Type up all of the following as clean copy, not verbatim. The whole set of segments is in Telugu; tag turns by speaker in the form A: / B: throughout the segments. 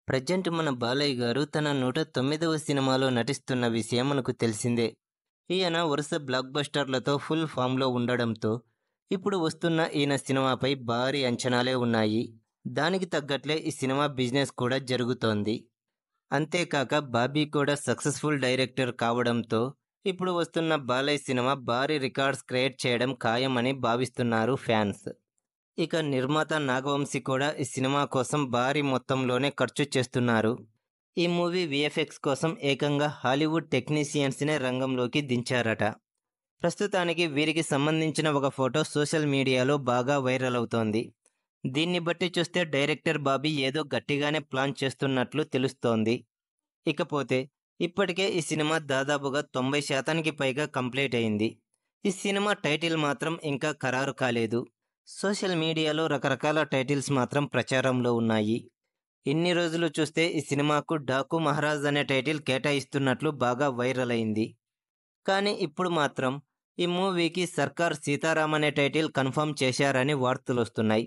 A: ప్రజెంట్ మన బాలయ్య గారు తన 109వ సినిమాలో నటిస్తున్న విషయం మనకు తెలిసిందే. ఈయన వరుస బ్లాక్ బస్టర్లతో ఫుల్ ఫామ్‌లో ఉండడంతో, ఇప్పుడు వస్తున్న ఈయన సినిమాపై భారీ అంచనాలే ఉన్నాయి. దానికి తగ్గట్లే ఈ సినిమా బిజినెస్ కూడా జరుగుతోంది. అంతేకాక బాబీ కూడా సక్సెస్‌ఫుల్ డైరెక్టర్ కావడంతో, ఇప్పుడు వస్తున్న బాలయ్య సినిమా భారీ రికార్డ్స్ క్రియేట్ చేయడం ఖాయమని భావిస్తున్నారు ఫ్యాన్స్. ఇక నిర్మాత నాగవంశీ కూడా ఈ సినిమా కోసం భారీ మొత్తంలోనే ఖర్చు చేస్తున్నారు. ఈ మూవీ వీఎఫ్ఎక్స్ కోసం ఏకంగా హాలీవుడ్ టెక్నీషియన్స్‌నే రంగంలోకి దించారట. ప్రస్తుతానికి వీరికి సంబంధించిన ఒక ఫోటో సోషల్ మీడియాలో బాగా వైరల్ అవుతోంది. దీన్ని బట్టి చూస్తే డైరెక్టర్ బాబీ ఏదో గట్టిగానే ప్లాన్ చేస్తున్నట్లు తెలుస్తోంది. ఇకపోతే ఇప్పటికే ఈ సినిమా దాదాపుగా 90% పైగా కంప్లీట్ అయింది. ఈ సినిమా టైటిల్ మాత్రం ఇంకా ఖరారు కాలేదు. సోషల్ మీడియాలో రకరకాల టైటిల్స్ మాత్రం ప్రచారంలో ఉన్నాయి. ఇన్ని రోజులు చూస్తే ఈ సినిమాకు డాకు మహారాజ్ అనే టైటిల్ కేటాయిస్తున్నట్లు బాగా వైరల్ అయింది. కానీ ఇప్పుడు మాత్రం ఈ మూవీకి సర్కార్ సీతారాం అనే టైటిల్ కన్ఫర్మ్ చేశారని వార్తలొస్తున్నాయి.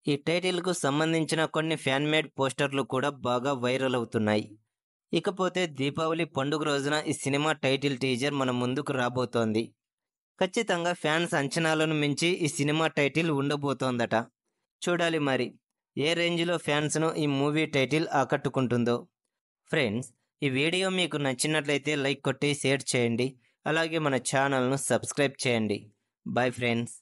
A: ఈ టైటిల్కు సంబంధించిన కొన్ని ఫ్యాన్ మేడ్ పోస్టర్లు కూడా బాగా వైరల్ అవుతున్నాయి. ఇకపోతే దీపావళి పండుగ రోజున ఈ సినిమా టైటిల్ టీజర్ మన ముందుకు రాబోతోంది. ఖచ్చితంగా ఫ్యాన్స్ అంచనాలను మించి ఈ సినిమా టైటిల్ ఉండబోతోందట. చూడాలి మరి ఏ రేంజ్లో ఫ్యాన్స్ను ఈ మూవీ టైటిల్ ఆకట్టుకుంటుందో. ఫ్రెండ్స్, ఈ వీడియో మీకు నచ్చినట్లయితే లైక్ కొట్టి షేర్ చేయండి. అలాగే మన ఛానల్ను సబ్స్క్రైబ్ చేయండి. Bye friends.